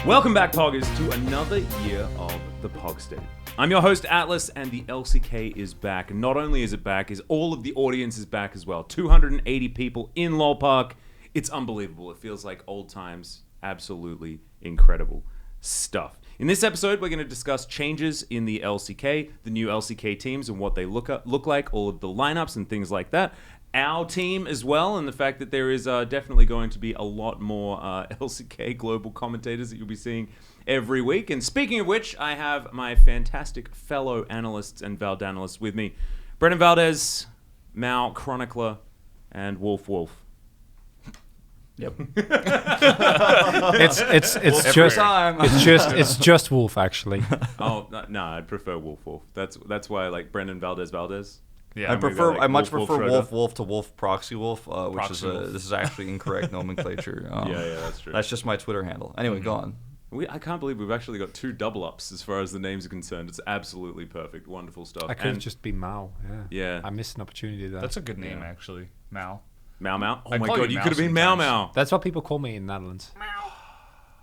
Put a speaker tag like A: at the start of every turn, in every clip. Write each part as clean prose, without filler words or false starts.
A: Welcome back, Poggers, to another year of the Pog State. I'm your host, Atlas, and the LCK is back. Not only is it back, is all of the audience is back as well. 280 people in LoL Park. It's unbelievable. It feels like old times. Absolutely incredible stuff. In this episode, we're going to discuss changes in the LCK, the new LCK teams and what they look like, all of the lineups and things like that. Our team as well, and the fact that there is definitely going to be a lot more LCK Global commentators that you'll be seeing every week. And speaking of which, I have my fantastic fellow analysts and Valdanalists with me. Brennan Valdes, Mao, Chronicler, and Wolf.
B: Yep.
C: it's just Wolf actually.
A: Oh no, I'd prefer Wolf. That's why I like Brendan Valdes.
B: Yeah, I much prefer Wolf to Wolf Proxy Wolf, which is this is actually incorrect nomenclature.
A: Yeah, that's true.
B: That's just my Twitter handle. Anyway, go on.
A: I can't believe we've actually got 2 double ups as far as the names are concerned. It's absolutely perfect, wonderful stuff.
C: I could just be Mao.
A: Yeah.
C: I missed an opportunity there.
D: That's a good name actually, Mao.
A: Mao. Oh
D: I
A: my
D: call
A: god,
D: you
A: you
D: Mao
A: could have been
D: sometimes.
A: Mao.
C: That's what people call me in the Netherlands.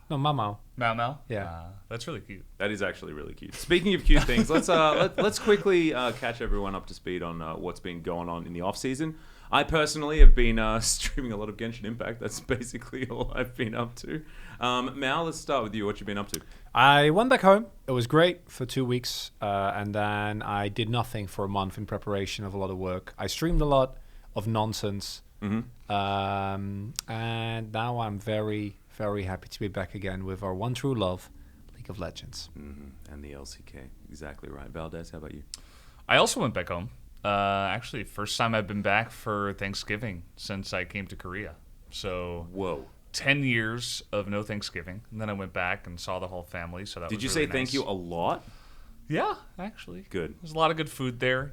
C: No, Mao.
D: Mao?
C: Yeah.
D: That's really cute.
A: That is actually really cute. Speaking of cute things, let's quickly catch everyone up to speed on what's been going on in the off season. I personally have been streaming a lot of Genshin Impact. That's basically all I've been up to. Mal, let's start with you. What you been up to?
C: I went back home. It was great for 2 weeks, and then I did nothing for a month in preparation of a lot of work. I streamed a lot of nonsense, and now I'm very, very happy to be back again with our one true love, League of Legends.
A: And the LCK. Exactly right. Valdes, how about you?
D: I also went back home. Actually, first time I've been back for Thanksgiving since I came to Korea. So,
A: Whoa.
D: 10 years of no Thanksgiving. And then I went back and saw the whole family. So that
A: Did
D: was
A: you
D: really
A: say thank
D: nice.
A: you a lot?
D: Yeah, actually.
A: Good.
D: There's a lot of good food there,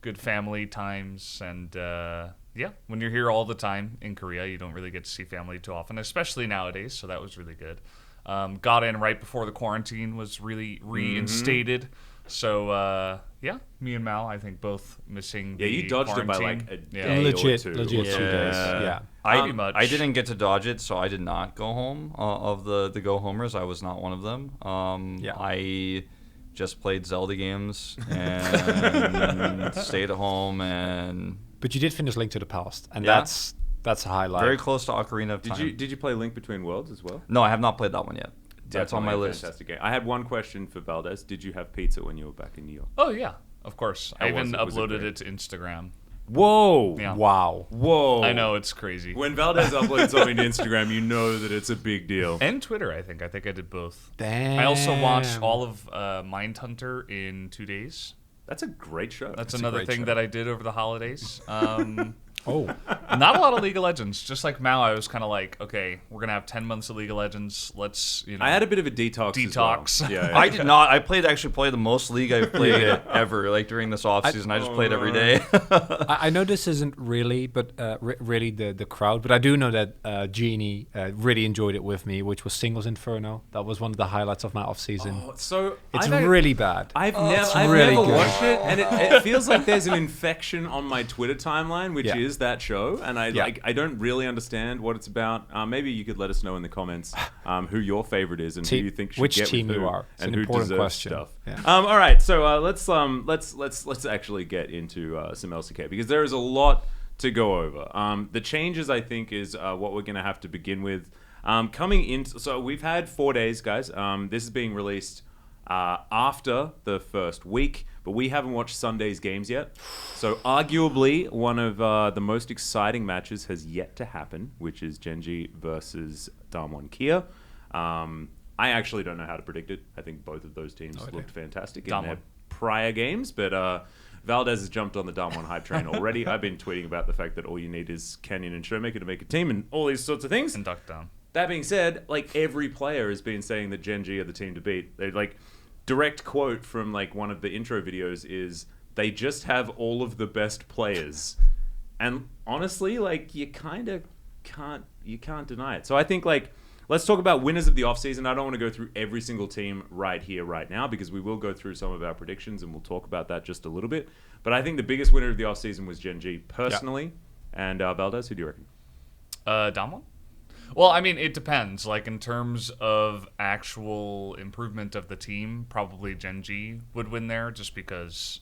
D: good family times. And yeah, when you're here all the time in Korea, you don't really get to see family too often, especially nowadays. So that was really good. Got in right before the quarantine was really reinstated. So, yeah, me and Mal, I think, both missing the
A: you dodged it by
D: quarantine.
A: like a day
C: Legit
A: or 2.
C: 2 days. Yeah.
D: Pretty much.
B: I didn't get to dodge it, so I did not go home. Of the go homers, I was not one of them. I just played Zelda games and stayed at home
C: But you did finish Link to the Past, and
B: Yeah.
C: that's a highlight.
B: very close to Ocarina of Time.
A: Did you play Link Between Worlds as well?
B: No, I have not played that one yet. That's on my
A: Definitely a
B: list.
A: Fantastic game. I had one question for Valdes. Did you have pizza when you were back in New York?
D: Oh, yeah, of course. I even
A: was it
D: uploaded
A: great?
D: it to Instagram.
A: Whoa!
D: Yeah.
C: Wow.
A: Whoa!
D: I know, it's crazy.
A: When Valdes uploads something to Instagram, you know that it's a big deal.
D: And Twitter, I think. I did both.
C: Damn.
D: I also watched all of Mindhunter in 2 days.
A: That's a great show.
D: That's
C: a
D: another
C: great
D: thing
C: show.
D: that I did over the holidays.
C: Oh.
D: Not a lot of League of Legends. Just like Mao, I was kind of like, okay, we're going to have 10 months of League of Legends. Let's,
A: I had a bit of a detox.
D: Detox.
A: As well. Yeah.
B: I did not. I actually played the most League I've played ever. Like during this off season, I just played every day.
C: I know this isn't really, but really the crowd. But I do know that Genie really enjoyed it with me, which was Singles Inferno. That was one of the highlights of my off season.
A: So
C: It's really bad.
A: I've
C: it's
A: never
C: really good.
A: watched it, and it feels like there's an infection on my Twitter timeline, which
C: Yeah.
A: is that show, and I don't really understand what it's about. Maybe you could let us know in the comments who your favorite is and who you think should
C: which
A: get
C: team
A: with who
C: you are. It's
A: and
C: an
A: who
C: important
A: deserves
C: question.
A: stuff.
C: Yeah.
A: All right, so let's actually get into some LCK because there is a lot to go over. The changes, I think, is what we're going to have to begin with. Coming in, so we've had 4 days, guys. This is being released after the first week, but we haven't watched Sunday's games yet. So arguably one of the most exciting matches has yet to happen, which is Genji versus Damwon Kia. I actually don't know how to predict it. I think both of those teams looked fantastic in their prior games, but Valdes has jumped on the Damwon hype train already. I've been tweeting about the fact that all you need is Canyon and Showmaker to make a team and all these sorts of things.
D: And Duck Down.
A: That being said, like every player has been saying that Genji are the team to beat. They like direct quote from like one of the intro videos is they just have all of the best players. And honestly, like you kind of can't deny it. So I think like let's talk about winners of the offseason. I don't want to go through every single team right here, right now, because we will go through some of our predictions and we'll talk about that just a little bit. But I think the biggest winner of the offseason was Genji personally. Yeah. And Valdes, who do you reckon?
D: Damwon? Well, I mean, it depends. Like, in terms of actual improvement of the team, probably Gen G would win there just because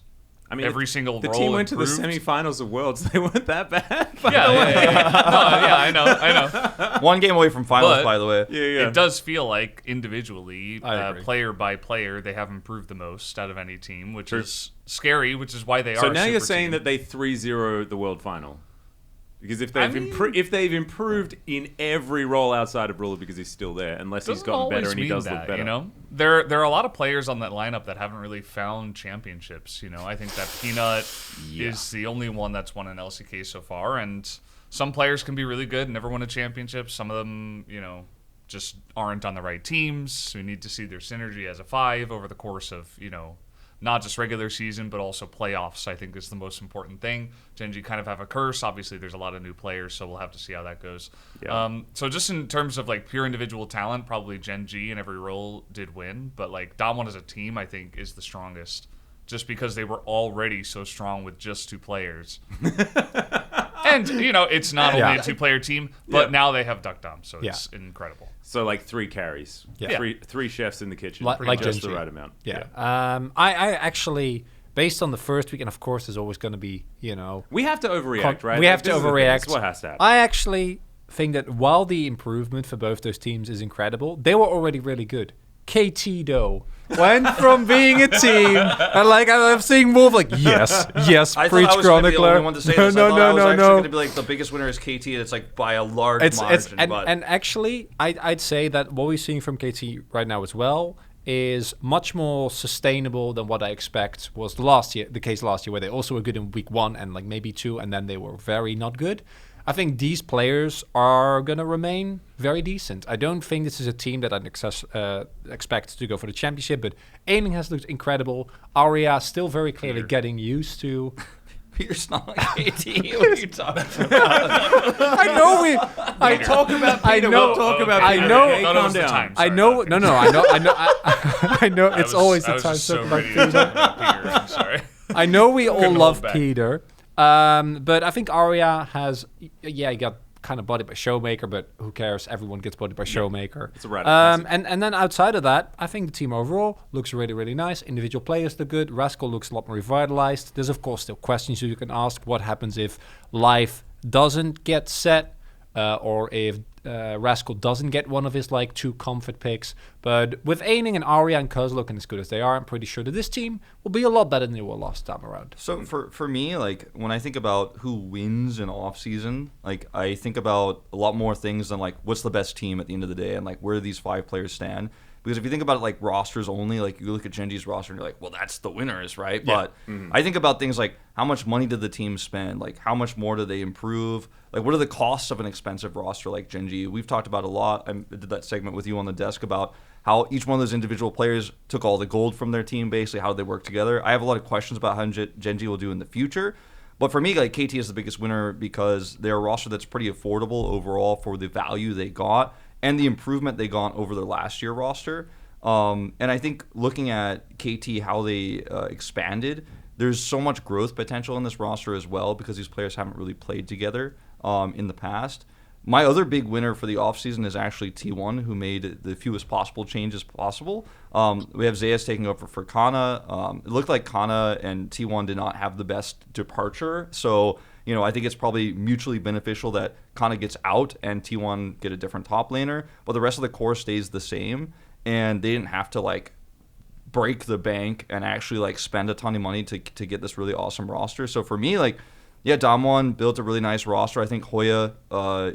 D: every single
A: the
D: role
A: team went
D: improved.
A: to the semifinals of Worlds. They weren't that bad.
D: I know.
B: One game away from finals,
D: But
B: by the way.
A: Yeah.
D: It does feel like individually,
C: I agree.
D: player by player, they have improved the most out of any team, which is scary, which is why they are
A: So
D: a
A: now
D: super
A: you're saying
D: team.
A: that they 3-0 the world final. Because if they've improved in every role outside of Ruler because he's still there, unless he's
D: Doesn't
A: gotten
D: always
A: better and he
D: mean
A: does
D: that,
A: look better.
D: You know, there are a lot of players on that lineup that haven't really found championships. You know, I think that Peanut is the only one that's won an LCK so far, and some players can be really good and never win a championship. Some of them, you know, just aren't on the right teams. So we need to see their synergy as a 5 over the course of, you know, not just regular season, but also playoffs, I think is the most important thing. Gen G kind of have a curse. Obviously, there's a lot of new players, so we'll have to see how that goes.
A: Yeah.
D: So just in terms of like pure individual talent, probably Gen G in every role did win. But like Damwon as a team, I think, is the strongest just because they were already so strong with just 2 players. And, you know, it's not only a 2-player team, but now they have Duck Dom, so it's incredible.
A: So like 3 carries.
C: Yeah.
A: Three chefs in the kitchen.
C: Like
A: just
C: Gen
A: the
C: G.
A: right amount.
C: Yeah. I actually, based on the first week, and of course there's always going to be, you know...
A: We have to overreact, right?
C: We have to
A: This is the thing.
C: overreact.
A: This is what has to happen.
C: I actually think that while the improvement for both those teams is incredible, they were already really good. KT, though, went from being a team, and like I'm seeing Wolf like, yes,
B: I
C: preach
B: thought I was going to be the
C: Chronicler.
B: only one to say this. I thought I was actually
C: no.
B: going to be like the biggest winner is KT, and it's like by a large margin.
C: And actually, I'd say that what we're seeing from KT right now as well is much more sustainable than what I expect was the case last year, where they also were good in week 1 and like maybe 2, and then they were very not good. I think these players are going to remain very decent. I don't think this is a team that I'd expect to go for the championship, but aiming has looked incredible. Aria still very clearly getting used to...
B: Peter's not like KT. What are you talking about?
C: I know we...
A: I talk about Peter. We'll talk about
C: I
A: Peter.
C: know-
A: Okay,
D: thought it
A: calm
D: was the
A: down.
D: time.
C: I
D: Sorry,
C: know...
D: Peter.
C: No, I know it's always the
D: I was
C: time.
D: just so
C: something like
D: ready to
C: Peter.
D: talk about Peter. I'm sorry.
C: I know we all
D: Couldn't
C: love
D: hold back.
C: Peter, but I think Aria has... Yeah, he got kind of bodied by Showmaker, but who cares? Everyone gets bodied by Showmaker.
A: It's a radical message.
C: and then outside of that, I think the team overall looks really, really nice. Individual players look good. Rascal looks a lot more revitalized. There's, of course, still questions you can ask. What happens if life doesn't get set, or if Rascal doesn't get one of his like 2 comfort picks? But with Aining and Aria and Cuz looking as good as they are, I'm pretty sure that this team will be a lot better than they were last time around.
B: So for me, like when I think about who wins in off season, like I think about a lot more things than like what's the best team at the end of the day and like where do these 5 players stand. Because if you think about it like rosters only, like you look at Gen G's roster and you're like, well, that's the winners, right?
A: Yeah.
B: But I think about things like how much money did the team spend? Like how much more do they improve? Like what are the costs of an expensive roster like Gen G? We've talked about a lot. I did that segment with you on the desk about how each one of those individual players took all the gold from their team, basically how they work together. I have a lot of questions about how Gen G will do in the future. But for me, like KT is the biggest winner because they're a roster that's pretty affordable overall for the value they got and the improvement they got over their last year roster. And I think looking at KT, how they expanded, there's so much growth potential in this roster as well because these players haven't really played together in the past. My other big winner for the offseason is actually T1, who made the fewest possible changes possible. We have Zayas taking over for Kana. It looked like Kana and T1 did not have the best departure. So, you know, I think it's probably mutually beneficial that Kana gets out and T1 get a different top laner. But the rest of the core stays the same. And they didn't have to, like, break the bank and actually, like, spend a ton of money to get this really awesome roster. So for me, like, yeah, Damwon built a really nice roster. I think Hoya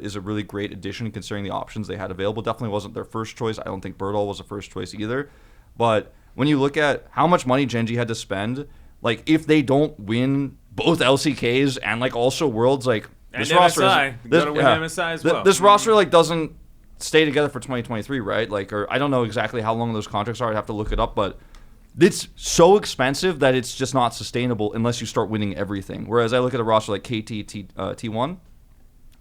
B: is a really great addition considering the options they had available. Definitely wasn't their first choice. I don't think Birdall was a first choice either. But when you look at how much money Gen G had to spend, like if they don't win both LCKs and like also Worlds, like
A: And
B: this roster
A: MSI.
B: is,
A: You gotta win MSI as well.
B: This roster like doesn't stay together for 2023, right? Like, or I don't know exactly how long those contracts are. I'd have to look it up, but it's so expensive that it's just not sustainable unless you start winning everything. Whereas I look at a roster like KT, T1,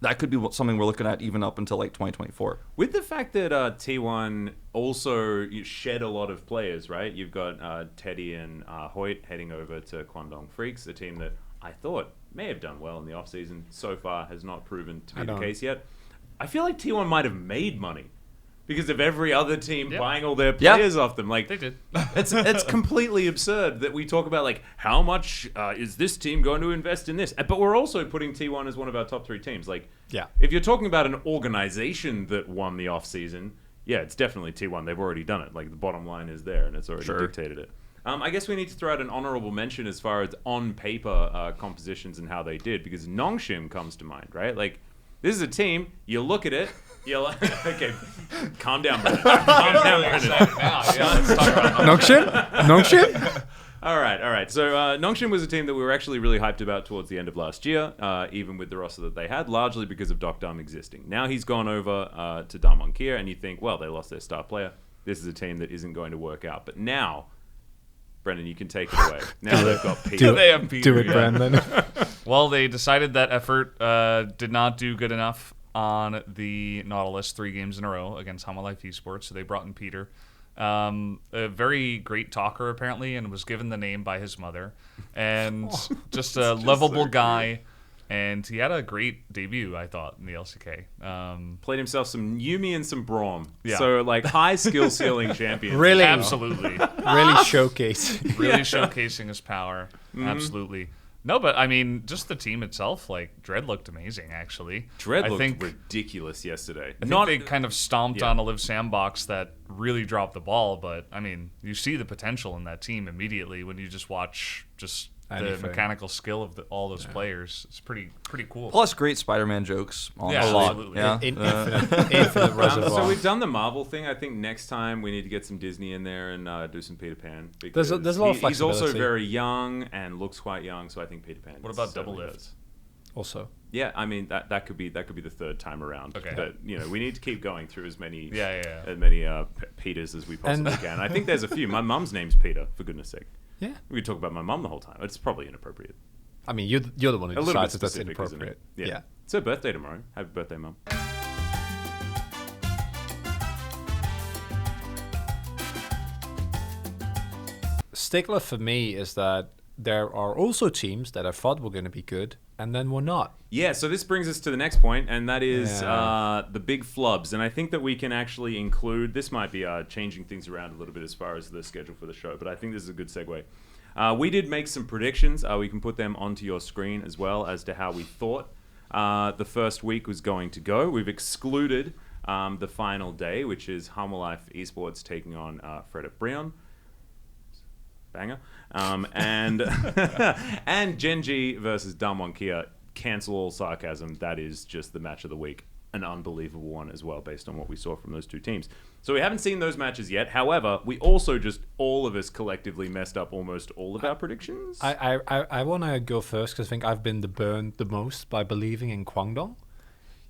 B: that could be something we're looking at even up until like 2024.
A: With the fact that T1 also shed a lot of players, right? You've got Teddy and Hoyt heading over to Kwangdong Freaks, a team that I thought may have done well in the offseason. So far has not proven to be the case yet. I feel like T1 might have made money because of every other team buying all their players off them. Like
D: They did.
A: it's completely absurd that we talk about like how much is this team going to invest in this, but we're also putting T1 as one of our top 3 teams. Like, if you're talking about an organization that won the off season, it's definitely T1. They've already done it. Like the bottom line is there, and it's already dictated it. I guess we need to throw out an honorable mention as far as on paper compositions and how they did, because Nongshim comes to mind, right? Like, this is a team. You look at it. You're like, okay, calm down, Brendan. Calm down, Brendan.
D: Let's talk about
C: Nongshim?
A: All right. So Nongshim was a team that we were actually really hyped about towards the end of last year, even with the roster that they had, largely because of Doc Dum existing. Now he's gone over to Damwon Kia, and you think, well, they lost their star player. This is a team that isn't going to work out. But now, Brendan, you can take it away. Now they've got Peter.
D: They have Peter.
C: Do it, Brandon.
D: Well, they decided that effort did not do good enough on the Nautilus 3 games in a row against Hama Life Esports, so they brought in Peter. A very great talker, apparently, and was given the name by his mother. And just a lovable guy. And he had a great debut, I thought, in the LCK.
A: Played himself some Yumi and some Braum.
D: Yeah.
A: So, like, high skill ceiling champion.
C: Really?
D: Absolutely.
C: Really showcase.
D: Really showcasing his power. Absolutely. No, but I mean, just the team itself, like, Dread looked amazing, actually.
A: Dread
D: I
A: looked
D: think,
A: ridiculous yesterday.
D: I think they kind of stomped on a Liv Sandbox that really dropped the ball, but, I mean, you see the potential in that team immediately when you just watch just the mechanical skill of all those players. It's pretty cool.
B: Plus, great Spider-Man jokes. A lot.
D: Absolutely.
B: Yeah.
C: Infinite reservoir.
A: So we've done the Marvel thing. I think next time we need to get some Disney in there and do some Peter Pan. Because
C: There's a lot of
A: he's also
C: flexibility.
A: very young and looks quite young, so I think Peter Pan.
D: What about Double
A: certainly
D: Lift?
A: does.
C: Also.
A: Yeah, I mean that could be the third time around.
D: Okay.
A: But we need to keep going through as many
D: Yeah.
A: Peters as we possibly can. I think there's a few. My mum's name's Peter, for goodness sake.
C: Yeah.
A: We could talk about my mum the whole time. It's probably inappropriate.
C: I mean, you're the one who
A: A little bit
C: decides if that's
A: specific, isn't
C: inappropriate.
A: it? Yeah. It's her birthday tomorrow. Happy birthday, Mum.
C: Stickler for me is that there are also teams that I thought were going to be good and then were not.
A: Yeah, so this brings us to the next point, and that is
C: Yeah.
A: the big flubs. And I think that we can actually include, this might be changing things around a little bit as far as the schedule for the show, but I think this is a good segue. We did make some predictions. We can put them onto your screen as well as to how we thought the first week was going to go. We've excluded the final day, which is Hama Life Esports taking on Fred at Brion. Banger. And and Genji versus Damwon Kia. Cancel all sarcasm. That is just the match of the week. An unbelievable one as well, based on what we saw from those two teams. So we haven't seen those matches yet. However, we also just, all of us collectively messed up almost all of our predictions.
C: I want to go first because I think I've been burned the most by believing in Kwangdong.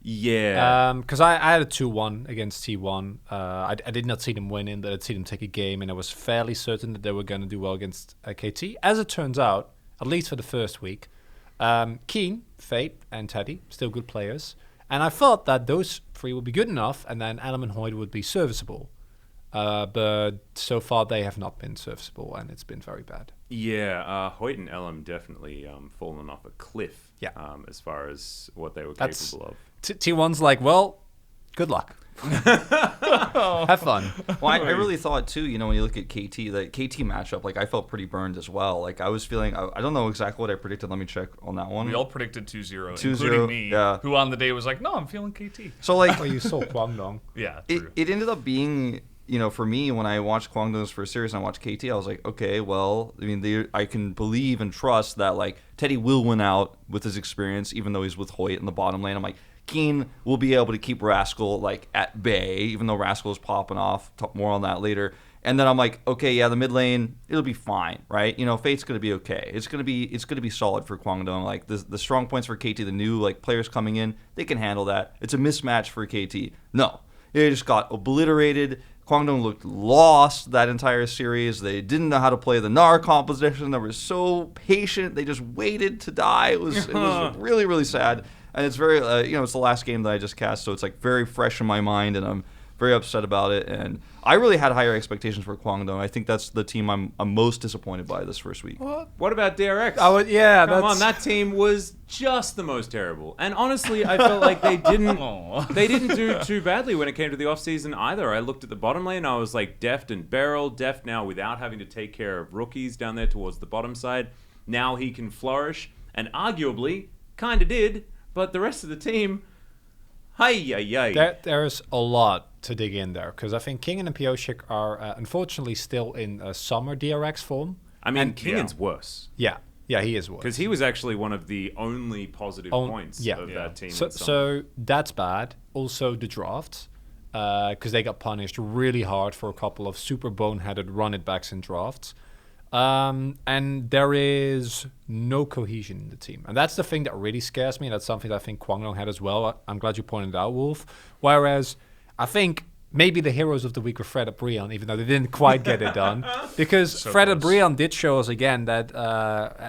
A: Yeah.
C: Because I had a 2-1 against T1. I did not see them winning, but I'd see them take a game, and I was fairly certain that they were going to do well against KT. As it turns out, at least for the first week, Keen, Fate, and Teddy, still good players. And I thought that those three would be good enough, and then Elam and Hoyd would be serviceable. But so far, they have not been serviceable, and it's been very bad.
A: Yeah, Hoyt and Elam definitely fallen off a cliff as far as what they were capable of.
C: T1's like, well, good luck. Have fun.
B: Well, I really thought too, when you look at KT, the KT matchup, like I felt pretty burned as well. Like I was feeling, I don't know exactly what I predicted. Let me check on that one.
D: We all predicted 2-0,
B: 2-0,
D: including me,
B: yeah.
D: who on the day was like, no, I'm feeling KT.
B: So like,
C: Oh, you saw Kwangdong.
D: Yeah, true.
B: it ended up being, for me, when I watched Kwangdong's first series and I watched KT, I was like, okay, well, I mean, I can believe and trust that like Teddy will win out with his experience, even though he's with Hoyt in the bottom lane. I'm like, Keen will be able to keep Rascal like at bay, even though Rascal is popping off. Talk more on that later. And then I'm like, okay, yeah, the mid lane, it'll be fine, right? Fate's gonna be okay. It's gonna be solid for Kwangdong. Like the strong points for KT, the new like players coming in, they can handle that. It's a mismatch for KT. No, they just got obliterated. Kwangdong looked lost that entire series. They didn't know how to play the Gnar composition. They were so patient. They just waited to die. It was really, really sad. And it's very, it's the last game that I just cast, so it's like very fresh in my mind, and I'm very upset about it. And I really had higher expectations for Kwangdong. I think that's the team I'm most disappointed by this first week.
A: What about DRX?
C: Oh, yeah.
A: Come on, that team was just the most terrible. And honestly, I felt like they didn't do too badly when it came to the offseason either. I looked at the bottom lane, I was like Deft and Beryl. Deft now without having to take care of rookies down there towards the bottom side. Now he can flourish, and arguably kind of did, but the rest of the team,
C: There's a lot to dig in there, because I think Kingen and Pioshik are unfortunately still in summer DRX form.
A: I mean, Kingen's worse.
C: Yeah, he is worse.
A: Because he was actually one of the only positive points of that team.
C: So that's bad. Also, the drafts, because they got punished really hard for a couple of super boneheaded run-it-backs in drafts. And there is no cohesion in the team. And that's the thing that really scares me. That's something that I think Kwangdong had as well. I'm glad you pointed out, Wolf. Whereas I think maybe the heroes of the week were Fred and Brion, even though they didn't quite get it done. Because Fred and Brion did show us again that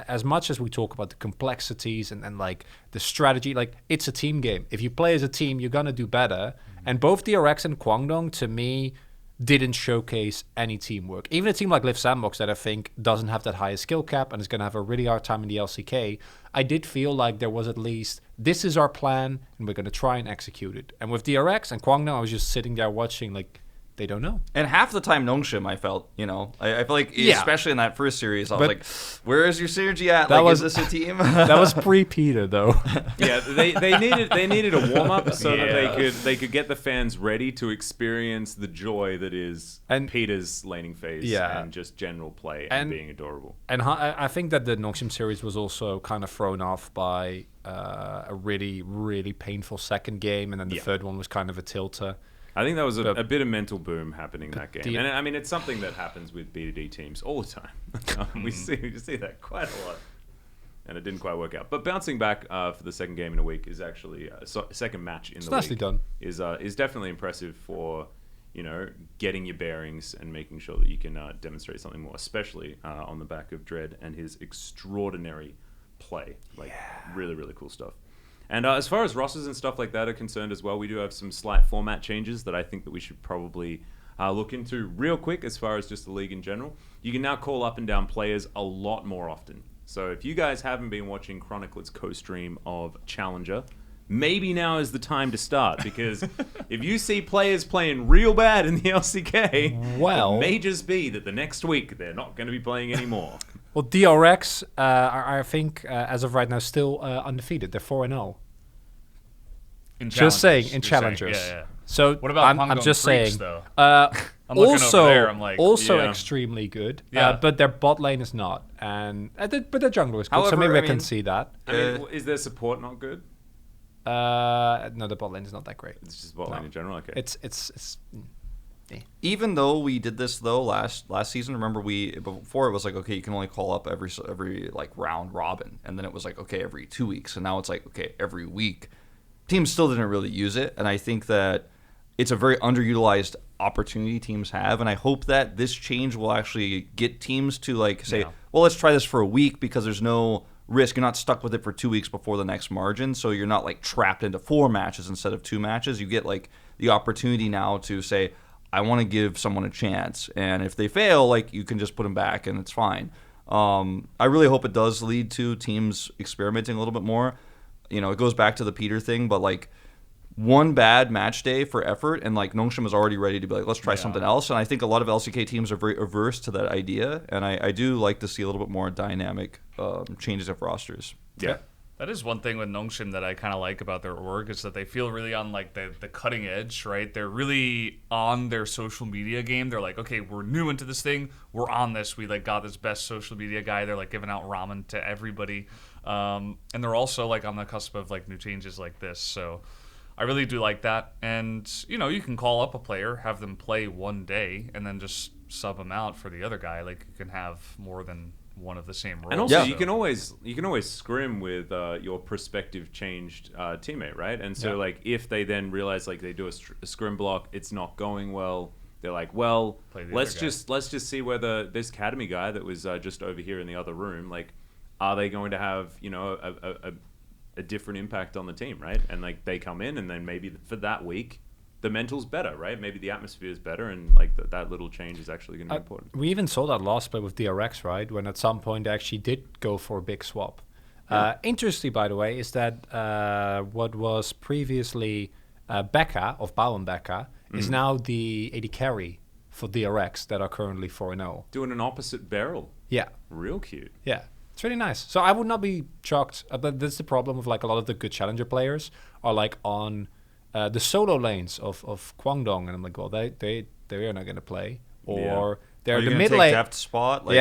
C: as much as we talk about the complexities and like the strategy, like it's a team game. If you play as a team, you're going to do better. And both DRX and Kwangdong, to me, didn't showcase any teamwork. Even a team like Live Sandbox that I think doesn't have that high skill cap and is going to have a really hard time in the LCK, I did feel like there was at least, this is our plan and we're going to try and execute it. And with DRX and Kwangdong, I was just sitting there watching like, they don't know.
B: And half the time, Nongshim, I felt, I feel like, especially in that first series, I was like, where is your synergy at? Like, is this a team?
C: That was pre-Peter, though.
A: Yeah, they needed a warm-up so that they could get the fans ready to experience the joy that is Peter's laning phase and just general play and being adorable.
C: And I think that the Nongshim series was also kind of thrown off by a really, really painful second game, and then the third one was kind of a tilter.
A: I think that was a bit of mental boom happening that game. And I mean, it's something that happens with B2D teams all the time. We see that quite a lot. And it didn't quite work out. But bouncing back for the second game in a week is actually, second match in the week.
C: Nicely done.
A: Is definitely impressive for, getting your bearings and making sure that you can demonstrate something more, especially on the back of Dread and his extraordinary play. Really, really cool stuff. And as far as rosters and stuff like that are concerned as well, we do have some slight format changes that I think that we should probably look into real quick as far as just the league in general. You can now call up and down players a lot more often. So if you guys haven't been watching Chronicler's co-stream of Challenger, maybe now is the time to start, because if you see players playing real bad in the LCK, it may just be that the next week they're not going to be playing anymore.
C: Well, DRX are, I think, as of right now, still undefeated. They're 4-0. Just saying, in challengers.
D: Yeah.
C: So
D: what about
C: I'm just saying.
D: Though? I'm looking over there. I'm like,
C: extremely good. But their bot lane is not, but their jungle is good.
B: However,
C: so maybe I can see that.
A: I mean, is their support not good?
C: No, the bot lane is not that great.
A: It's just bot lane in general. Okay.
C: It's
B: Even though we did this though last season, remember before it was like, okay, you can only call up every like round robin, and then it was like, okay, every 2 weeks, and now it's like, okay, every week. Teams still didn't really use it, and I think that it's a very underutilized opportunity teams have, and I hope that this change will actually get teams to like say, well, let's try this for a week, because there's no risk. You're not stuck with it for 2 weeks before the next margin, so you're not like trapped into 4 matches instead of 2 matches. You get like the opportunity now to say, I want to give someone a chance, and if they fail, like you can just put them back and it's fine. I really hope it does lead to teams experimenting a little bit more. It goes back to the Peter thing, but like one bad match day for effort, and like Nongshim is already ready to be like, let's try something else. And I think a lot of LCK teams are very averse to that idea, and I do like to see a little bit more dynamic changes of rosters.
A: Yeah.
D: That is one thing with Nongshim that I kind of like about their org, is that they feel really on like the cutting edge, right? They're really on their social media game. They're like, okay, we're new into this thing. We're on this. We like got this best social media guy. They're like giving out ramen to everybody. And they're also like on the cusp of like new changes like this. So I really do like that. And, you can call up a player, have them play one day, and then just sub them out for the other guy. Like you can have more than one of the same roles.
A: And also, you can always scrim with your prospective changed teammate, right? And so, like, if they then realize like they do a scrim block, it's not going well. They're like, well, let's just see whether this academy guy that was just over here in the other room, like, are they going to have a different impact on the team, right? And like they come in, and then maybe for that week, the mental's better, right? Maybe the atmosphere is better, and like that little change is actually going to be important.
C: We even saw that last play with DRX, right? When at some point they actually did go for a big swap. Interesting, by the way, is that what was previously Becca of Bao and Becca is now the AD carry for DRX that are currently 4-0.
A: Doing an opposite barrel.
C: Yeah.
A: Real cute.
C: Yeah. It's really nice. So I would not be shocked. But that's the problem with like a lot of the good challenger players are like on the solo lanes of Guangdong, and I'm like, well, they are not going to play, or they're the mid lane
B: spot. Like,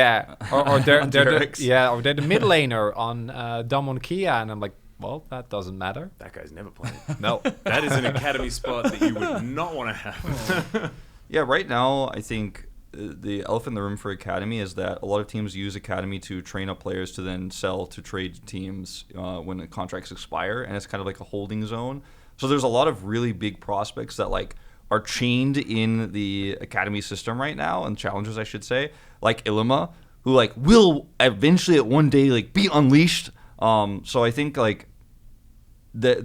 C: or they're the mid laner on Damwon Kia, and I'm like, well, that doesn't matter.
A: That guy's never playing.
C: No,
A: that is an academy spot that you would not want to have.
B: Yeah, right now I think the elephant in the room for academy is that a lot of teams use academy to train up players to then sell to trade teams when the contracts expire, and it's kind of like a holding zone. So there's a lot of really big prospects that like are chained in the academy system right now, and challengers I should say, like Ilima, who like will eventually at one day like be unleashed. So I think like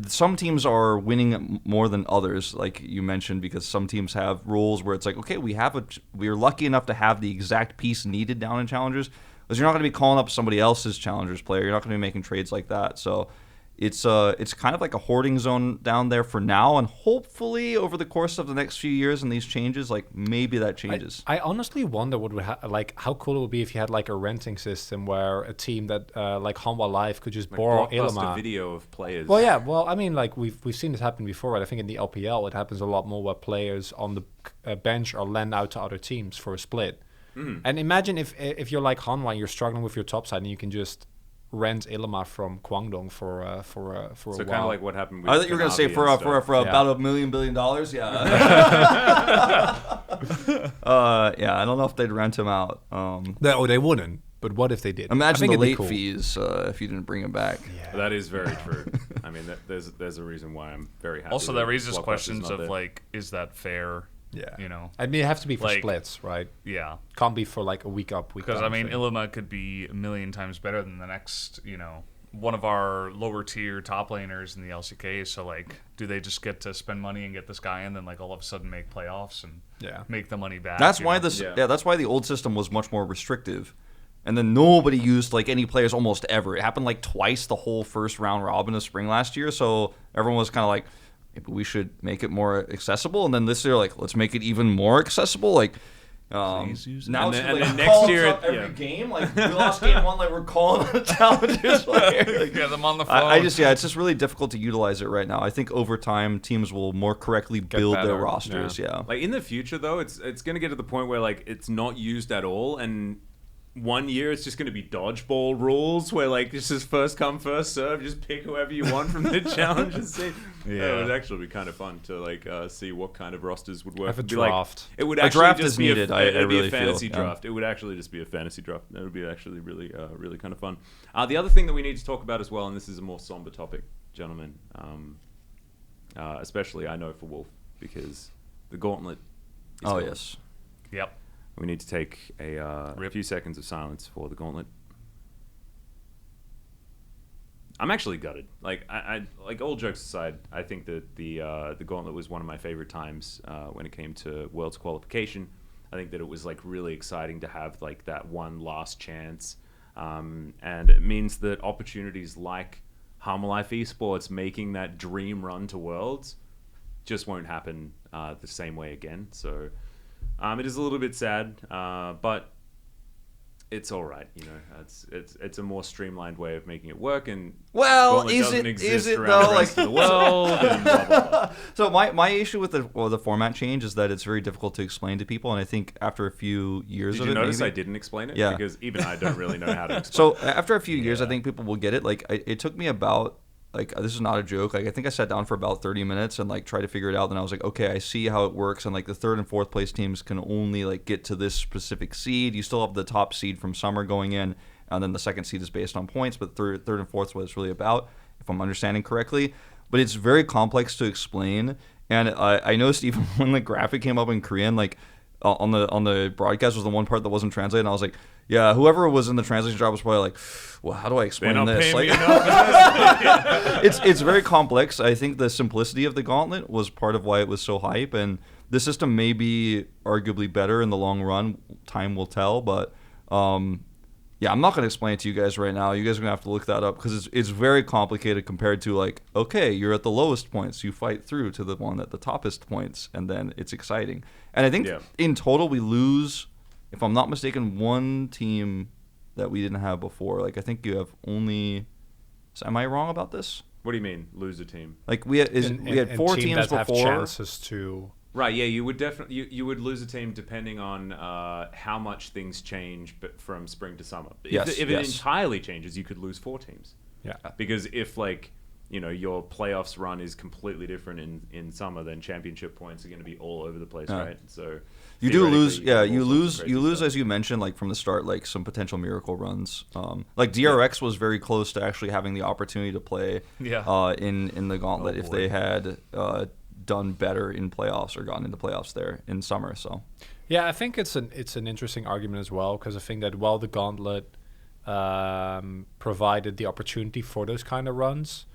B: some teams are winning more than others, like you mentioned, because some teams have rules where it's like, okay, we're lucky enough to have the exact piece needed down in challengers, because you're not going to be calling up somebody else's challengers player. You're not going to be making trades like that. So it's kind of like a hoarding zone down there for now, and hopefully over the course of the next few years and these changes, like maybe that changes.
C: I honestly wonder what would like how cool it would be if you had like a renting system where a team that like Hanwha Live could just
A: Like
C: borrow
A: blockbuster
C: Ilima.
A: video of players.
C: Well, yeah. Well, I mean, like we've seen this happen before, right? I think in the LPL it happens a lot more where players on the bench are lent out to other teams for a split. And imagine if you're like Hanwha and you're struggling with your top side and you can just rent Ilima from Guangdong for a
A: So
C: while.
A: kind of like what happened with
B: I thought you were going to say for about $1 million billion. Yeah. I don't know if they'd rent him out.
C: They wouldn't. But what if they did?
B: Imagine the late fees if you didn't bring him back.
A: Yeah. That is very true. I mean, there's a reason why I'm very happy.
D: Also, that raises questions of like, is that fair?
C: Yeah.
D: You know,
C: I mean, it has to be for
D: like,
C: splits, right?
D: Yeah.
C: Can't be for like a week up, week down.
D: Because I mean, Ilima could be a million times better than the next, one of our lower tier top laners in the LCK. So like, do they just get to spend money and get this guy in, then like all of a sudden make playoffs and make the money back?
B: That's why that's why the old system was much more restrictive. And then nobody used like any players almost ever. It happened like twice the whole first round robin of spring last year. So everyone was kind of like, maybe we should make it more accessible. And then this year, like, let's make it even more accessible. Like, now
A: and
B: it's
A: then
B: like
A: next year,
B: every game. Like, we lost game one, like we're calling the challengers player. Like,
D: get them on the phone.
B: it's just really difficult to utilize it right now. I think over time, teams will more correctly build their rosters. Yeah.
A: Like in the future, though, it's going to get to the point where like it's not used at all, and 1 year it's just going to be dodgeball rules where like this is first come first serve, just pick whoever you want from the challengers scene. It would actually be kind of fun to like see what kind of rosters would work.
C: Have a
A: It'd be
C: draft.
A: Like, it would
B: A
A: actually
B: draft
A: just
B: is
A: be
B: needed, I
A: it'd be
B: really
A: a fantasy
B: feel, yeah.
A: draft. It would actually just be a fantasy draft. That would be actually really really kind of fun. The other thing that we need to talk about as well, and this is a more somber topic, gentlemen, especially I know for Wolf, because the Gauntlet is gone.
B: Yes.
D: Yep.
A: We need to take a few seconds of silence for the Gauntlet. I'm actually gutted. Like, I like all jokes aside, I think that the Gauntlet was one of my favorite times when it came to Worlds qualification. I think that it was like really exciting to have like that one last chance, and it means that opportunities like Hanwha Life Esports making that dream run to Worlds just won't happen the same way again. So. It is a little bit sad, but it's all right. It's a more streamlined way of making it work. And Gauntlet doesn't exist around the rest of the world? And blah, blah, blah.
B: So my issue with the format change is that it's very difficult to explain to people, and I think after a few years
A: Did
B: of
A: you
B: it,
A: notice
B: maybe,
A: I didn't explain it?
B: Yeah.
A: Because even I don't really know how to explain.
B: So after a few years, I think people will get it. Like it took me about. Like, this is not a joke. Like, I think I sat down for about 30 minutes and, like, tried to figure it out. And I was like, okay, I see how it works. And, like, the third and fourth place teams can only, like, get to this specific seed. You still have the top seed from summer going in. And then the second seed is based on points. But third and fourth is what it's really about, if I'm understanding correctly. But it's very complex to explain. And I noticed even when the graphic came up in Korean, like, on the broadcast was the one part that wasn't translated. And I was like, yeah, whoever was in the translation job was probably like, well, how do I explain this? Like, it's very complex. I think the simplicity of the Gauntlet was part of why it was so hype, and the system may be arguably better in the long run. Time will tell, but Yeah, I'm not going to explain it to you guys right now. You guys are going to have to look that up because it's very complicated compared to like, okay, you're at the lowest points. You fight through to the one at the toppest points, and then it's exciting. And I think in total we lose, if I'm not mistaken, one team that we didn't have before. Like I think you have only... Am I wrong about this?
A: What do you mean, lose a team?
B: Like we had 4 teams
C: that
B: before.
C: have chances to...
A: Right, yeah, you would definitely you would lose a team depending on how much things change, but from spring to summer. If it entirely changes, you could lose 4 teams.
C: Yeah,
A: because if like your playoffs run is completely different in summer, then championship points are going to be all over the place, right? So
B: you do lose, you lose as you mentioned, like from the start, like some potential miracle runs. Like DRX was very close to actually having the opportunity to play in the Gauntlet if they had done better in playoffs or gotten into playoffs there in summer. So
C: yeah, I think it's an interesting argument as well, because I think that while the Gauntlet provided the opportunity for those kind of runs,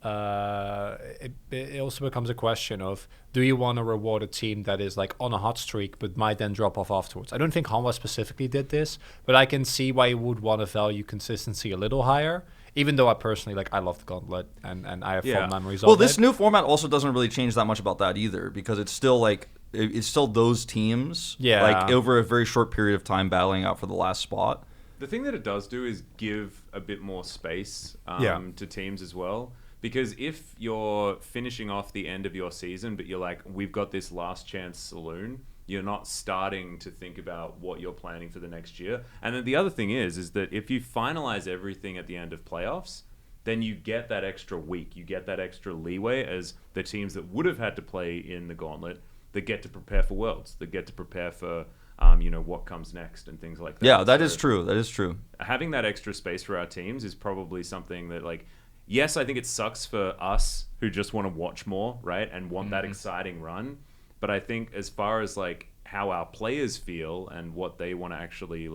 C: it also becomes a question of, do you want to reward a team that is like on a hot streak but might then drop off afterwards? I don't think Hanwha specifically did this, but I can see why you would want to value consistency a little higher. Even though I personally I love the Gauntlet and I have fond memories of it.
B: Well, this new format also doesn't really change that much about that either, because it's still like it's still those teams like over a very short period of time battling out for the last spot.
A: The thing that it does do is give a bit more space to teams as well. Because if you're finishing off the end of your season, but you're like, we've got this last chance saloon, you're not starting to think about what you're planning for the next year. And then the other thing is that if you finalize everything at the end of playoffs, then you get that extra week, you get that extra leeway as the teams that would have had to play in the Gauntlet that get to prepare for Worlds, that get to prepare for what comes next and things like that.
B: Yeah, that is true. That is true.
A: Having that extra space for our teams is probably something that, like, yes, I think it sucks for us who just want to watch more, right, and want that exciting run. But I think as far as like how our players feel and what they want to actually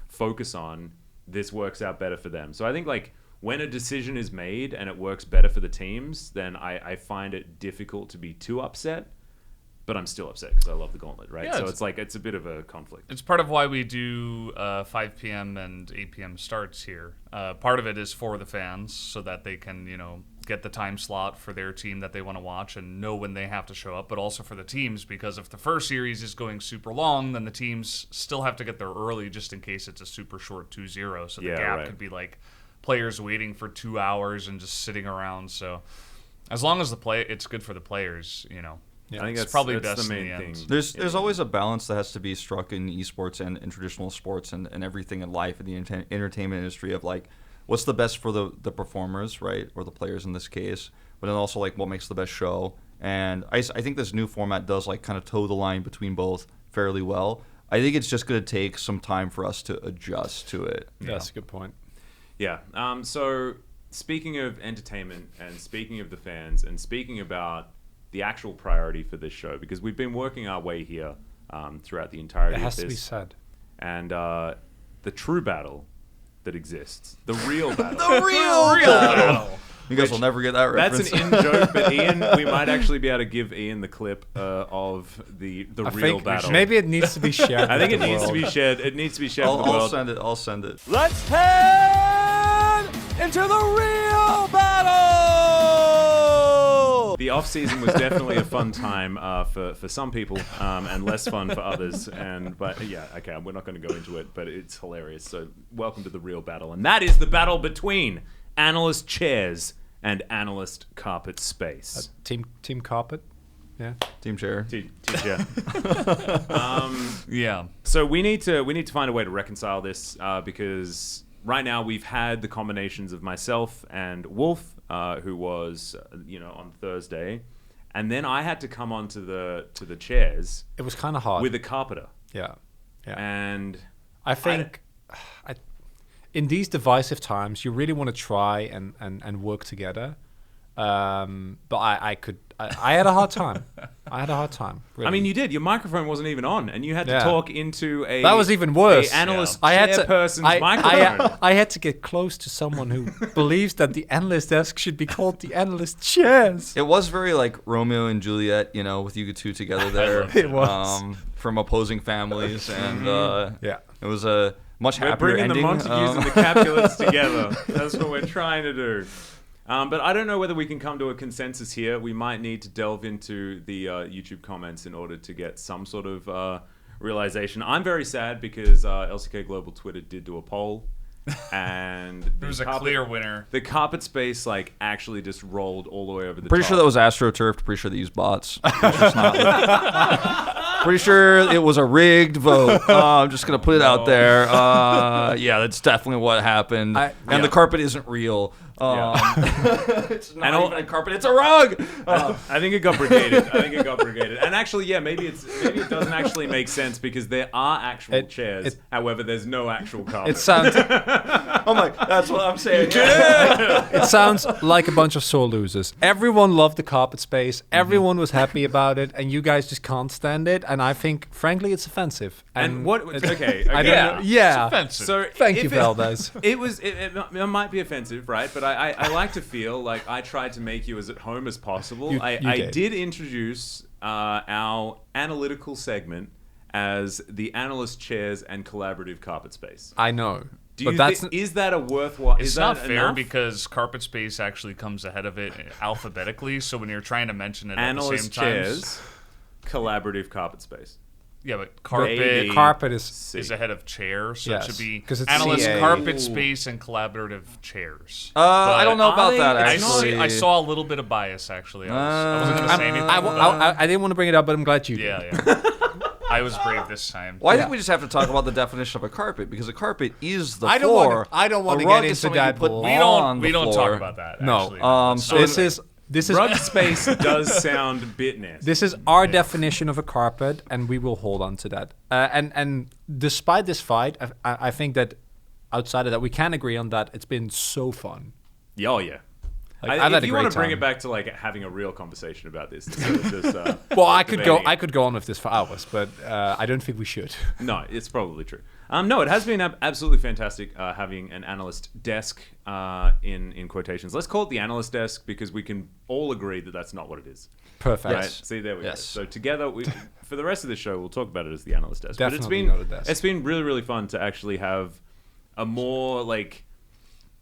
A: focus on, this works out better for them. So I think like when a decision is made and it works better for the teams, then I find it difficult to be too upset. But I'm still upset because I love the Gauntlet, right?
D: Yeah,
A: so it's like it's a bit of a conflict.
D: It's part of why we do 5 p.m. and 8 p.m. starts here. Part of it is for the fans so that they can, get the time slot for their team that they want to watch and know when they have to show up, but also for the teams, because if the first series is going super long, then the teams still have to get there early just in case it's a super short 2-0. So the gap could be like players waiting for 2 hours and just sitting around. So as long as it's good for the players,
A: I think
D: that's probably
A: that's
D: best
A: the main
D: in the end.
A: thing.
B: There's always a balance that has to be struck in esports and in traditional sports and everything in life in the entertainment industry of like what's the best for the performers, right, or the players in this case, but then also like what makes the best show. And I think this new format does like kind of toe the line between both fairly well. I think it's just going to take some time for us to adjust to it.
C: Yeah, that's a good point.
A: Yeah. So speaking of entertainment and speaking of the fans and speaking about the actual priority for this show, because we've been working our way here throughout the entirety of this.
C: It has to be said.
A: And the true battle that exists, the real battle.
B: The real battle! You guys will never get that reference.
A: That's an in-joke, but Ian, we might actually be able to give Ian the clip of the real battle.
C: Maybe it needs to be shared.
A: I think it needs to be shared. It needs to be shared with the world.
B: I'll send it.
E: Let's head into the real battle!
A: The off-season was definitely a fun time for some people and less fun for others. But yeah, okay, we're not going to go into it, but it's hilarious. So welcome to the real battle. And that is the battle between Analyst Chairs and Analyst Carpet Space.
C: Team Carpet? Yeah.
B: Team Chair.
A: Team Chair.
D: Yeah.
A: So we need to find a way to reconcile this because right now we've had the combinations of myself and Wolf, who was on Thursday, and then I had to come onto the chairs.
C: It was kind of hard
A: with a carpeter.
C: Yeah.
A: And
C: I think in these divisive times, you really want to try and work together. But I had a hard time. Really.
A: I mean, you did. Your microphone wasn't even on, and you had to talk into a.
C: That was even worse.
A: Analyst
C: person's
A: microphone.
C: I had to get close to someone who believes that the analyst desk should be called the analyst chairs.
B: It was very like Romeo and Juliet, with you two together there.
C: It was
B: from opposing families, and it was much
A: We're
B: happier
A: bringing
B: ending.
A: the Montagues and the Capulets together. That's what we're trying to do. But I don't know whether we can come to a consensus here. We might need to delve into the YouTube comments in order to get some sort of realization. I'm very sad because LCK Global Twitter did do a poll. And
D: There was a clear winner.
A: The carpet space actually just rolled all the way over the
B: Pretty
A: top.
B: sure that was AstroTurfed. Pretty sure they used bots. Pretty sure it was a rigged vote. I'm just gonna put it out there. Yeah, that's definitely what happened. The carpet isn't real. It's not even a carpet; it's a rug.
A: I think it got brigaded. And actually, maybe it doesn't actually make sense because there are actual chairs. However, there's no actual carpet.
C: It sounds.
B: Oh my! That's what I'm saying.
C: It sounds like a bunch of sore losers. Everyone loved the carpet space. Everyone was happy about it, and you guys just can't stand it. And I think, frankly, it's offensive.
A: And what? Okay.
C: I don't know. Yeah.
D: It's offensive.
A: So
C: Thank you, Valdes.
A: It might be offensive, right? But I like to feel like I tried to make you as at home as possible.
C: You
A: I
C: did.
A: did introduce our analytical segment as the Analyst chairs and collaborative carpet space.
C: I know.
A: Is that a worthwhile?
D: It's
A: is
D: not
A: that
D: fair
A: enough?
D: because carpet space actually comes ahead of it alphabetically. So when you're trying to mention it
A: Analyst
D: at the same time,
A: chairs, collaborative carpet space.
D: yeah, but
A: A,
C: Carpet is.
A: C.
D: is ahead of chairs, so
C: Yes,
D: it should be
C: 'cause it's
D: analyst
C: CA.
D: carpet
A: Ooh.
D: space and collaborative chairs.
B: I don't know about
A: they-
B: that.
D: I
B: Actually,
D: saw a little bit of bias actually. I wasn't going to say anything.
C: I didn't want to bring it up, but I'm glad you did.
D: Yeah. I was brave this time.
B: Well, I think we just have to talk about the definition of a carpet because a carpet is the
C: I don't
B: floor.
C: I don't want
B: A
C: to
B: rug
C: get
B: is
C: into
B: something you
C: that.
B: put
C: bull.
B: on
D: We
B: the
D: don't
B: floor.
D: talk about that.
C: No.
D: Actually.
B: So
C: This is
A: Rug space does sound a bit nasty.
C: This is our definition of a carpet, and we will hold on to that. And despite this fight, I think that outside of that, we can agree on that. It's been so fun.
A: Oh yeah.
C: Like, I've had
A: if
C: a
A: you
C: great
A: want to bring
C: time.
A: it back to having a real conversation about this, instead of just,
C: Well, I could
A: debating it.
C: go on with this for hours, but I don't think we should.
A: No, it's probably true. No, it has been absolutely fantastic having an analyst desk in quotations. Let's call it the analyst desk because we can all agree that that's not what it is.
C: Perfect.
A: Right? See, there we go.
B: Yes.
A: So together, for the rest of the show, we'll talk about it as the analyst desk.
C: Definitely
A: but
C: not a desk.
A: it's been really, really fun to actually have a more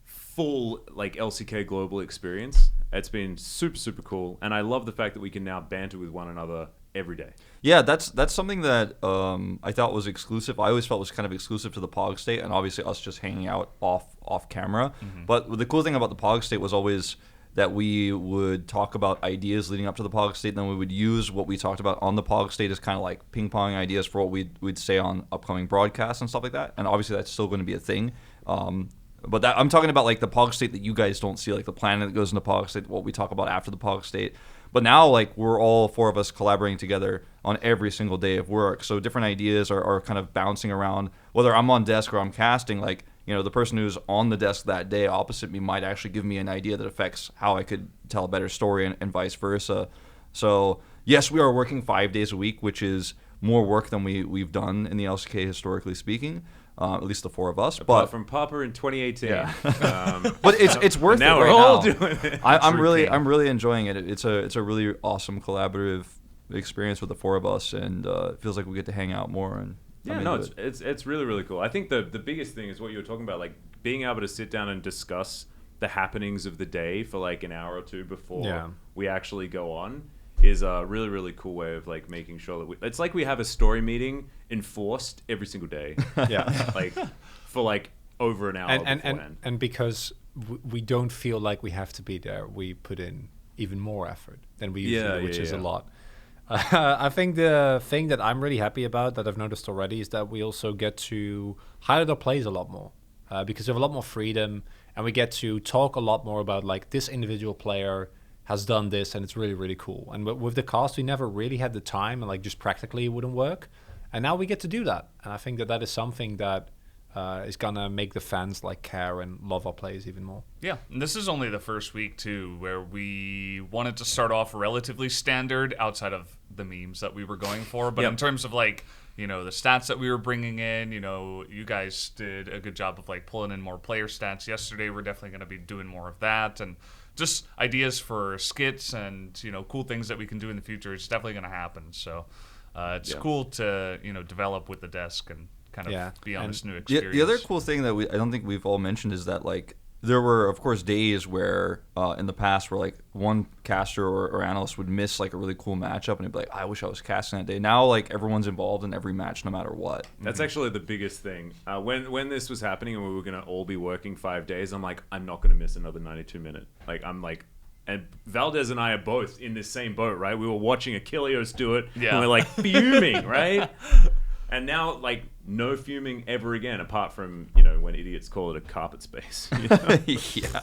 A: full LCK Global experience. It's been super, super cool, and I love the fact that we can now banter with one another every day.
B: Yeah, that's something that I thought was exclusive. I always felt was kind of exclusive to the Pog State, and obviously us just hanging out off camera. But the cool thing about the Pog State was always that we would talk about ideas leading up to the Pog State, and then we would use what we talked about on the Pog State as kind of like ping-pong ideas for what we'd say on upcoming broadcasts and stuff like that. And obviously that's still going to be a thing. But I'm talking about the Pog State that you guys don't see, the planet that goes into Pog State, what we talk about after the Pog State. But now, we're all four of us collaborating together on every single day of work. So different ideas are kind of bouncing around. Whether I'm on desk or I'm casting, the person who's on the desk that day opposite me might actually give me an idea that affects how I could tell a better story and vice versa. So, yes, we are working 5 days a week, which is more work than we've done in the LCK historically speaking. At least the four of us.
A: Apart from Papa in 2018.
B: Yeah. But it's worth
A: now
B: it
A: we're
B: right
A: all
B: now.
A: doing it.
B: I'm really enjoying it. It's a really awesome collaborative experience with the four of us, and it feels like we get to hang out more. And
A: yeah, no, it's really, really cool. I think the biggest thing is what you were talking about, being able to sit down and discuss the happenings of the day for an hour or two before we actually go on is a really, really cool way of making sure that it's we have a story meeting enforced every single day.
C: Yeah.
A: For over an hour beforehand.
C: And because we don't feel like we have to be there, we put in even more effort than we usually do, which is a lot. I think the thing that I'm really happy about that I've noticed already is that we also get to highlight our plays a lot more because we have a lot more freedom and we get to talk a lot more about this individual player has done this and it's really, really cool. And with the cast, we never really had the time and just practically it wouldn't work. And now we get to do that. And I think that is something that is going to make the fans care and love our plays even more.
D: Yeah, and this is only the first week, too, where we wanted to start off relatively standard outside of the memes that we were going for. But in terms of, the stats that we were bringing in, you guys did a good job of, pulling in more player stats yesterday. We're definitely going to be doing more of that. And just ideas for skits and, cool things that we can do in the future. It's definitely going to happen. So it's cool to, develop with the desk and kind of be on this new
B: The,
D: experience.
B: the other cool thing that I don't think we've all mentioned is that like there were of course days where in the past where like one caster or analyst would miss like a really cool matchup and he'd be like, I wish I was casting that day. Now like everyone's involved in every match no matter what.
A: That's actually the biggest thing. When this was happening and we were going to all be working 5 days, I'm like, I'm not going to miss another 92-minute. Like, I'm like, and Valdes and I are both in this same boat, right? We were watching Achilleos do it, and we're like fuming, right? And now, like, no fuming ever again, apart from, when idiots call it a carpet space.
B: Yeah.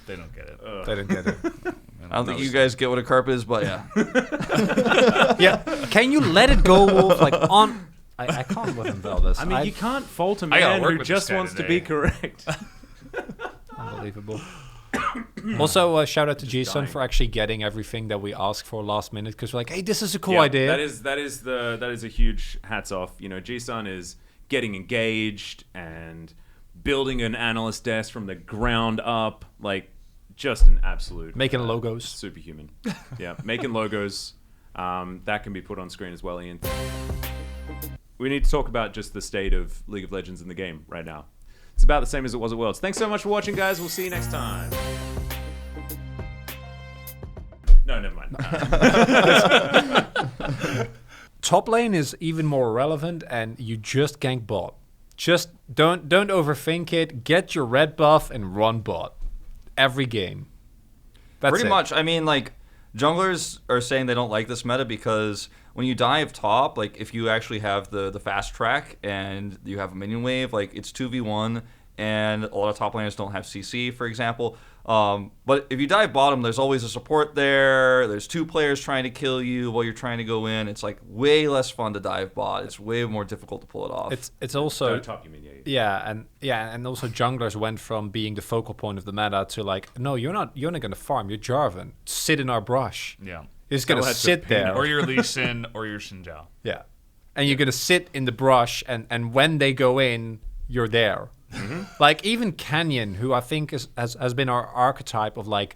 D: They don't get it.
C: They don't get it.
B: I don't think you guys get what a carp is, but yeah.
C: Yeah. Can you let it go, Wolf? Like, on... I can't with him, Valdes.
A: I mean, you can't fault a
D: I gotta
A: man
D: work
A: who
D: with
A: just
D: this guy
A: wants to
D: today.
A: be correct.
C: Unbelievable. Also, shout out to
A: Just
C: Jason
A: dying.
C: for actually getting everything that we asked for last minute, because we're like, hey, this is a cool
A: Yeah,
C: idea.
A: That is a huge hats off. G-Sun is getting engaged and building an analyst desk from the ground up, like just an absolute
C: Making logos.
A: superhuman. Yeah, making logos. That can be put on screen as well, Ian. We need to talk about just the state of League of Legends in the game right now. It's about the same as it was at Worlds. Thanks so much for watching, guys. We'll see you next time. No, never mind.
C: Top lane is even more relevant, and you just gank bot. Just don't overthink it. Get your red buff and run bot every game. That's
B: Pretty
C: it.
B: much. I mean, like, junglers are saying they don't like this meta because when you dive top, like, if you actually have the fast track and you have a minion wave, like, it's 2v1, and a lot of top laners don't have CC, for example. But if you dive bottom, there's always a support there. There's two players trying to kill you while you're trying to go in. It's, like, way less fun to dive bot. It's way more difficult to pull it off.
C: It's also
A: Top, you mean, yeah.
C: and also junglers went from being the focal point of the meta to like, no, you're not gonna farm. You're Jarvan. Sit in our brush.
D: Yeah.
C: You're just gonna
A: Tell that to
C: sit there.
D: Or your Lee Sin or your Xin Zhao.
C: Yeah. And you're going to sit in the brush, and when they go in, you're there. Like, even Canyon, who I think has been our archetype of, like,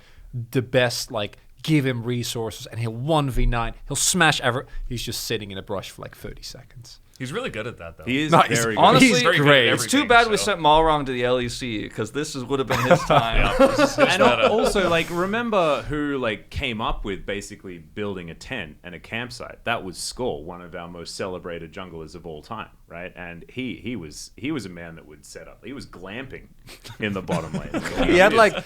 C: the best, like, give him resources, and he'll 1v9. He'll smash he's just sitting in a brush for, like, 30 seconds.
D: He's really good at that, though.
A: He is
C: No, he's
A: very good.
B: honestly
C: He's
D: very good
C: great.
D: at
B: It's too
D: everything,
B: bad we
D: so-
B: sent Malrong to the LEC because this would have been his time.
A: And also, like, remember who, like, came up with basically building a tent and a campsite? That was Skull, one of our most celebrated junglers of all time, right? And he was a man that would set up. He was glamping in the bottom lane.
C: He had, like,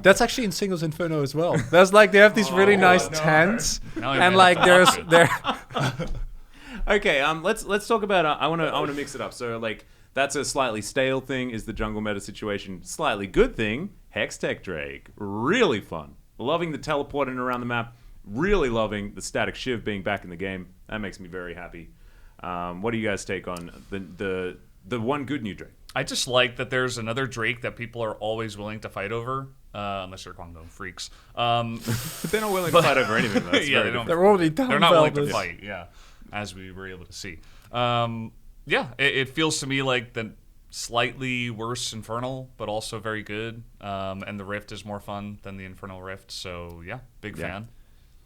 C: that's actually in Singles Inferno as well. There's, like, they have these really nice tents,
D: Now he
C: and,
D: made
C: like,
D: it.
C: there.
A: Okay, let's talk about. I want to mix it up. So, like, that's a slightly stale thing. Is the jungle meta situation slightly good thing? Hextech Drake, really fun. Loving the teleporting around the map. Really loving the static shiv being back in the game. That makes me very happy. What do you guys take on the one good new Drake?
D: I just like that there's another Drake that people are always willing to fight over, unless they're Congo freaks.
A: They're not willing to fight over anything. Though. That's
D: Yeah,
A: very
D: they don't-
C: They're already done.
D: They're not willing to
C: Valdes.
D: fight, yeah, as we were able to see. It feels to me like the slightly worse Infernal, but also very good. And the Rift is more fun than the Infernal Rift, so yeah, big fan.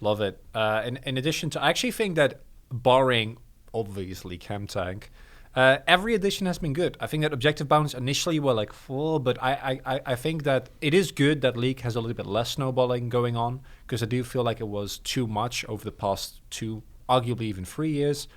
C: Love it. In addition to, I actually think that barring, obviously, Chem Tank, every edition has been good. I think that objective bounds initially were like full, but I think that it is good that League has a little bit less snowballing going on, because I do feel like it was too much over the past 2, arguably even 3 years.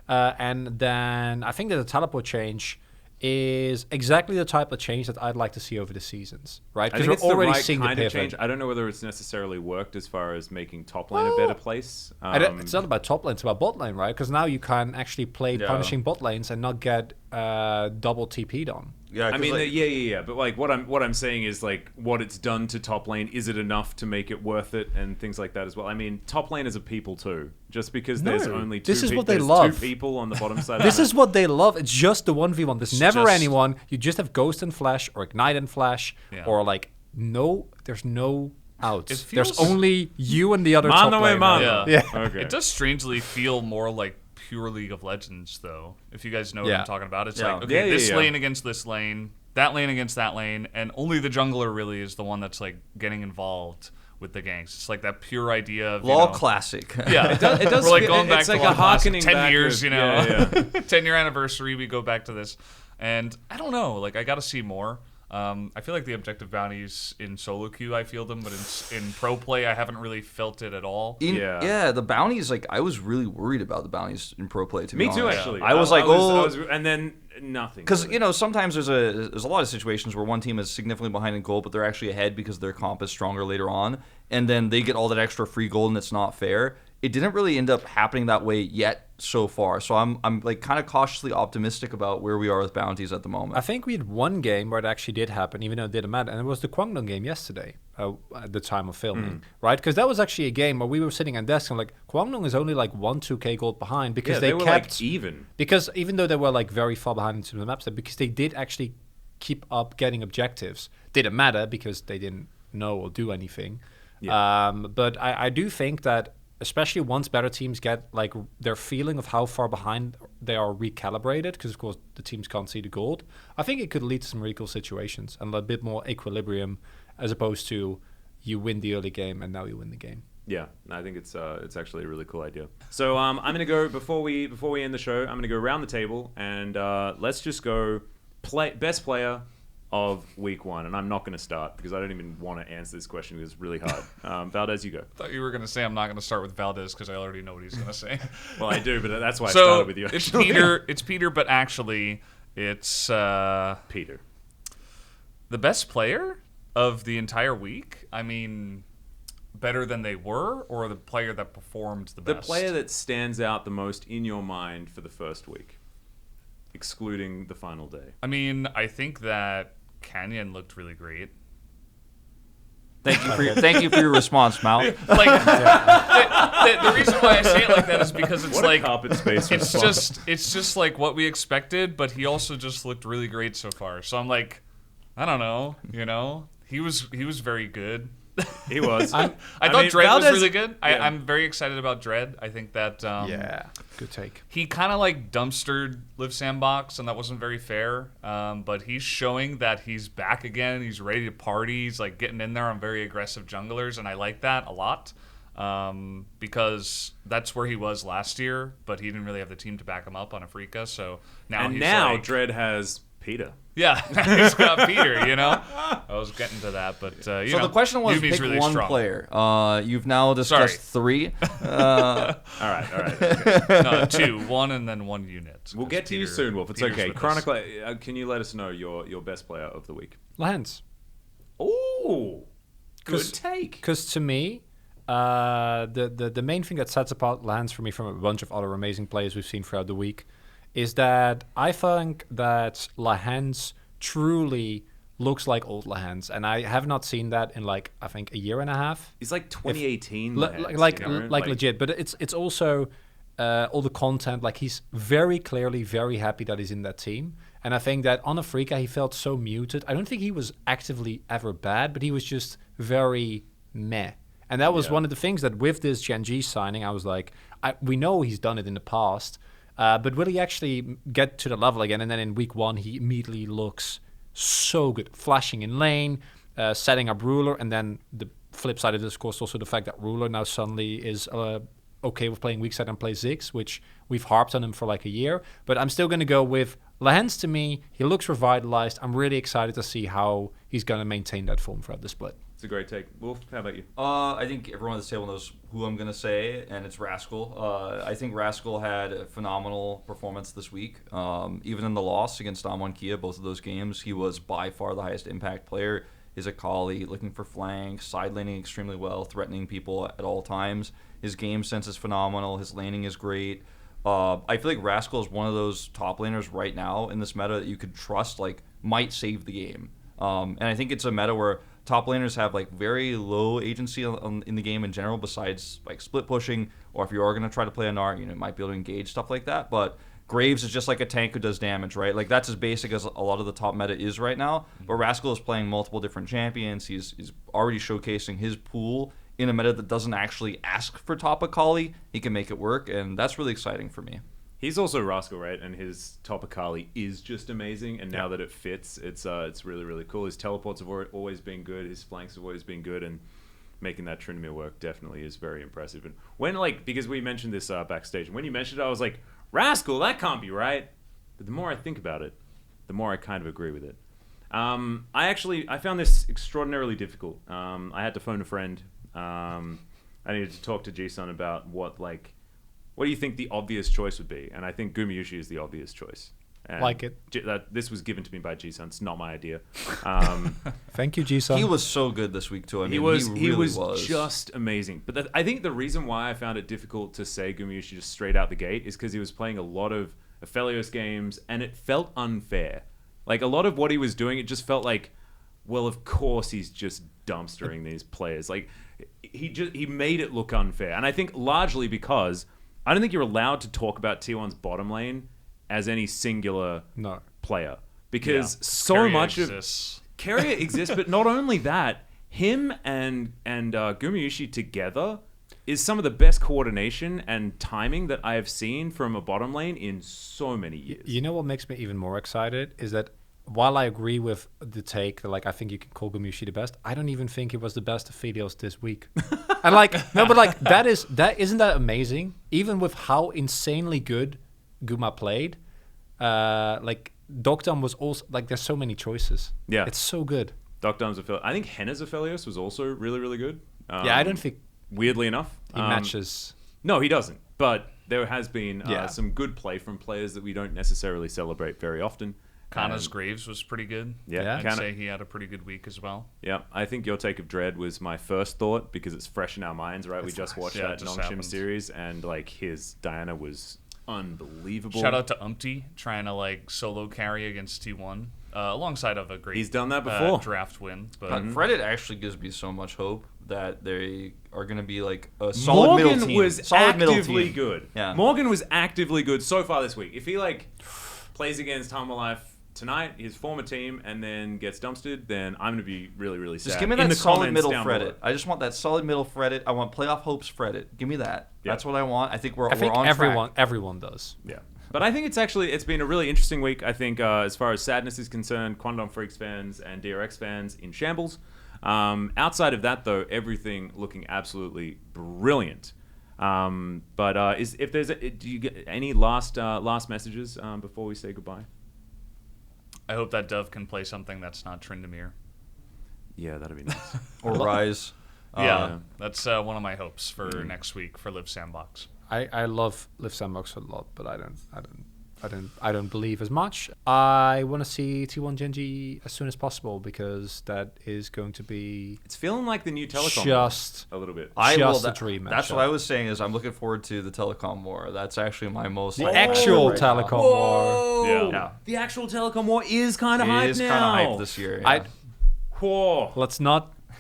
C: And then I think that the teleport change is exactly the type of change that I'd like to see over the seasons, right?
A: I
C: Because
A: think
C: we're
A: it's the
C: already
A: right
C: seeing the
A: kind of
C: pivot.
A: change. I don't know whether it's necessarily worked as far as making top lane a better place.
C: It's not about top lane, it's about bot lane, right? Because now you can actually play
B: Yeah.
C: punishing bot lanes and not get double TP'd on.
B: Yeah,
A: I
B: 'cause,
A: mean,
B: like,
A: yeah. But like, what I'm saying is like, what it's done to top lane. Is it enough to make it worth it, and things like that as well? I mean, top lane is a people too. Just because there's
C: No,
A: only two,
C: this is what
A: there's
C: they love.
A: 2 people on the bottom side.
C: This
A: of
C: is what they love. It's just the 1v1. There's never
D: just-
C: anyone. You just have Ghost and Flash or Ignite and Flash,
D: Yeah.
C: or like there's no outs.
D: It
C: There's
D: feels-
C: only you and the other
A: Mano
C: top
A: e
C: lane.
A: mano.
D: Yeah.
C: Yeah.
A: Okay.
D: It does strangely feel more like pure League of Legends, though. If you guys know what
C: Yeah.
D: I'm talking about, it's
B: Yeah.
D: like, okay,
A: Yeah,
D: this
A: yeah.
D: lane against this lane, that lane against that lane, and only the jungler really is the one that's like getting involved with the ganks. It's like that pure idea of
B: LoL classic.
D: Yeah,
A: It does
D: we're like
A: feel-
D: going back
A: it's
D: to
A: like
D: LoL
A: a
D: Classic.
A: harkening
D: 10
A: back
D: years,
A: of-
D: you know,
A: yeah,
D: 10-year anniversary. We go back to this, and I don't know. Like I got to see more. I feel like the objective bounties in solo queue, I feel them, but in pro play, I haven't really felt it at all.
B: Yeah, the bounties, like, I was really worried about the bounties in pro play, to be
A: Me too,
B: honest.
A: actually.
B: I was like, oh...
A: and then nothing.
B: Because, you know, sometimes there's a lot of situations where one team is significantly behind in gold, but they're actually ahead because their comp is stronger later on, and then they get all that extra free gold, and it's not fair. It didn't really end up happening that way yet so far, so I'm like kind of cautiously optimistic about where we are with bounties at the moment.
C: I think we had one game where it actually did happen, even though it didn't matter, and it was the Kwangdong game yesterday at the time of filming, right? Because that was actually a game where we were sitting on desk and like Kwangdong is only like 1-2k gold behind because
A: they were
C: kept
A: like even.
C: Because even though they were like very far behind into the maps, because they did actually keep up getting objectives. Didn't matter because they didn't know or do anything.
A: Yeah.
C: But I do think that especially once better teams get like their feeling of how far behind they are recalibrated, because of course the teams can't see the gold, I think it could lead to some really cool situations and a bit more equilibrium as opposed to you win the early game and now you win the game.
A: Yeah, I think it's actually a really cool idea. So I'm gonna go before we end the show. I'm gonna go around the table and let's just go best player of week 1, and I'm not going to start because I don't even want to answer this question because it's really hard. Valdes, you go.
D: I thought you were going to say I'm not going to start with Valdes because I already know what he's going to say.
A: Well, I do, but that's why I
D: So
A: started with you.
D: it's
A: Actually.
D: Peter. It's Peter, but actually it's
A: Peter.
D: The best player of the entire week. I mean, better than they were, or the player that performed the best.
A: The player that stands out the most in your mind for the first week, excluding the final day.
D: I mean, I think that Canyon looked really great.
B: Thank you for your response, Mal.
D: Like the reason why I say it like that is because it's
A: What
D: like
A: a carpet space response.
D: it's just like what we expected, but he also just looked really great so far. So I'm like, I don't know, you know, he was very good.
A: He was.
D: I thought
A: mean,
D: Dread was
A: Valdes-
D: really good.
A: yeah.
D: I'm very excited about Dread. I think that
C: Good take.
D: he kind of like dumpstered Live Sandbox, and that wasn't very fair. But he's showing that he's back again. He's ready to party. He's like getting in there on very aggressive junglers, and I like that a lot because that's where he was last year, but he didn't really have the team to back him up on Afrika. So now
A: and
D: he's
A: now
D: like,
A: Dread has Peter.
D: yeah, he's got Peter. You know, I was getting to that, but you
B: So
D: know,
B: the question was
D: Yumi's
B: pick
D: really
B: one
D: strong.
B: player. You've now discussed three.
A: All right. Okay.
D: No, 2, 1, and then 1 unit.
A: We'll get to you
D: Peter-
A: soon, Wolf. It's
D: Peter's
A: okay.
D: with us.
A: Chronicler, can you let us know your best player of the week?
C: Lance.
A: Ooh, good
C: 'Cause-
A: take.
C: Because to me, the main thing that sets apart Lance for me from a bunch of other amazing players we've seen throughout the week is that I think that Lahans truly looks like old Lahans, and I have not seen that in like I think a year and a half.
A: He's like 2018.
C: Like legit, but it's also all the content. Like he's very clearly very happy that he's in that team, and I think that on Afrika he felt so muted. I don't think he was actively ever bad, but he was just very meh. And that was one of the things that with this Gen G signing, I was like, we know he's done it in the past, but will he actually get to the level again? And then in week 1, he immediately looks so good, flashing in lane, setting up Ruler, and then the flip side of this, of course, also the fact that Ruler now suddenly is okay with playing weak side and play Ziggs, which we've harped on him for like a year. But I'm still going to go with Lahans. To me, he looks revitalized. I'm really excited to see how he's going to maintain that form throughout the split.
A: It's a great take. Wolf, how about you?
B: I think everyone at the table knows who I'm going to say, and it's Rascal. I think Rascal had a phenomenal performance this week. Even in the loss against Damwon Kia, both of those games, he was by far the highest impact player. His Akali, looking for flanks, side laning extremely well, threatening people at all times. His game sense is phenomenal. His laning is great. I feel like Rascal is one of those top laners right now in this meta that you could trust, like, might save the game. And I think it's a meta where top laners have like very low agency in the game in general, besides like split pushing, or if you are going to try to play a Nart, you know, might be able to engage stuff like that. But Graves is just like a tank who does damage, right? Like that's as basic as a lot of the top meta is right now. But Rascal is playing multiple different champions. He's already showcasing his pool in a meta that doesn't actually ask for top Akali. He can make it work, and that's really exciting for me.
A: He's also Rascal, right? And his Topicali is just amazing. And now that it fits, it's really, really cool. His teleports have always been good. His flanks have always been good. And making that Tryndamere work definitely is very impressive. And when, because we mentioned this backstage, and when you mentioned it, I was like, Rascal, that can't be right. But the more I think about it, the more I kind of agree with it. I found this extraordinarily difficult. I had to phone a friend. I needed to talk to G-Sun about what do you think the obvious choice would be? And I think Gumayusi is the obvious choice. And
C: like it.
A: This was given to me by G-Sun. It's not my idea.
C: Thank you, G-Sun.
B: He was so good this week too. I mean,
A: he was just amazing. But I think the reason why I found it difficult to say Gumayusi just straight out the gate is because he was playing a lot of Aphelios games, and it felt unfair. Like, a lot of what he was doing, it just felt like, well, of course he's just dumpstering these players. Like, he made it look unfair. And I think largely because I don't think you're allowed to talk about T1's bottom lane as any singular player. Because so
D: Carrier
A: much
D: exists.
A: of... Carrier exists, but not only that, him and Gumayusi together is some of the best coordination and timing that I have seen from a bottom lane in so many years.
C: You know what makes me even more excited is that while I agree with the take that I think you can call Gumayusi the best, I don't even think he was the best of Aphelios this week. And isn't that amazing? Even with how insanely good Guma played, Docdom was also there's so many choices. Yeah, it's so good.
A: Docdom's Aphelios. I think Henna's Aphelios was also really, really good.
C: I don't think.
A: Weirdly enough,
C: he matches.
A: No, he doesn't. But there has been some good play from players that we don't necessarily celebrate very often.
D: Kana's Graves was pretty good.
A: Yeah,
D: I'd say he had a pretty good week as well.
A: Yeah, I think your take of Dread was my first thought because it's fresh in our minds, right? We just watched that Nongshim series, and his Diana was unbelievable.
D: Shout out to Umpty trying to solo carry against T1 alongside of a great
A: he's done that before
D: draft win. But
B: Reddit actually gives me so much hope that they are going to be a solid middle team.
A: Morgan was actively good.
B: Yeah.
A: Morgan was actively good so far this week. If he plays against Humble Life tonight, his former team, and then gets dumpstered, then I'm going to be really, really sad.
B: Just give me that solid middle Reddit. I just want that solid middle Reddit. I want playoff hopes Reddit. Give me that. Yeah. That's what I want. I think we're on track.
C: Everyone does.
A: Yeah. But I think it's been a really interesting week. I think as far as Sadness is concerned, Quandom Freaks fans and DRX fans in shambles. Outside of that, though, everything looking absolutely brilliant. Do you get any last messages before we say goodbye?
D: I hope that Dove can play something that's not Tryndamere.
A: Yeah, that'd be nice.
B: Or Rise.
D: That's one of my hopes for next week for Live Sandbox.
C: I love Live Sandbox a lot, but I don't believe as much. I want to see T1 Genji as soon as possible because that is going to be.
A: It's feeling like the new Telecom.
C: Just
A: a little bit.
C: A dream.
B: That's what I was saying. Is I'm looking forward to the Telecom War. That's actually my most.
C: The actual Telecom War.
A: Yeah. The actual Telecom War is kind of hype now. It is
B: kind of hype this year. Yeah.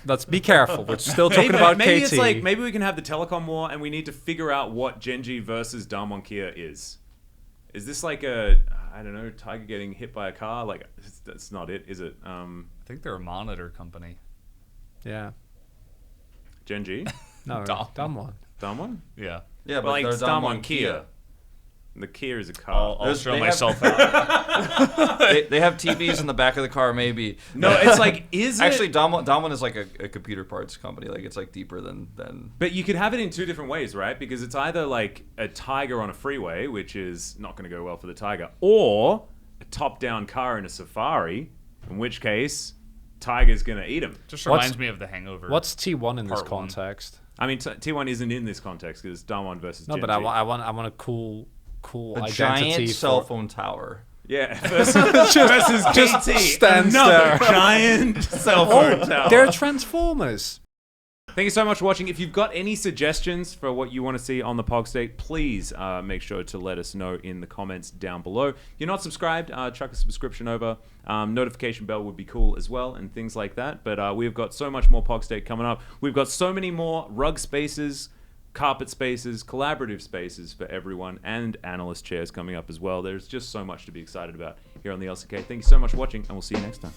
C: Let's be careful. We're still talking about
A: maybe
C: KT.
A: It's maybe we can have the Telecom War and we need to figure out what Genji versus Damwon Kia is. Is this I don't know, Tiger getting hit by a car? That's not it, is it?
D: I think they're a monitor company.
C: Yeah.
A: Genji?
C: No, Damwon.
A: Damwon?
D: Yeah.
B: Yeah, but they're
A: Damwon Kia. The Kia is a car.
D: I'll show myself out.
B: They have TVs in the back of the car, maybe.
A: No, it's is it?
B: Actually, Damwon is a computer parts company. It's deeper than.
A: But you could have it in two different ways, right? Because it's either a Tiger on a freeway, which is not going to go well for the Tiger, or a top-down car in a Safari, in which case Tiger's going to eat him.
D: Just reminds me of The Hangover.
C: What's T1 in this context?
A: I mean, T1 isn't in this context because Damwon versus Genji.
C: No, but I want a cool
B: a
C: identity
B: giant cell phone tower.
A: Yeah, versus KT,
C: stands
A: another
C: there.
A: Giant cell phone tower.
C: They're Transformers.
A: Thank you so much for watching. If you've got any suggestions for what you want to see on the Pog State, please make sure to let us know in the comments down below. If you're not subscribed, chuck a subscription over. Notification bell would be cool as well and things like that. But we've got so much more Pog State coming up. We've got so many more rug spaces, carpet spaces, collaborative spaces for everyone, and analyst chairs coming up as well. There's just so much to be excited about here on the LCK. Thank you so much for watching, and we'll see you next time.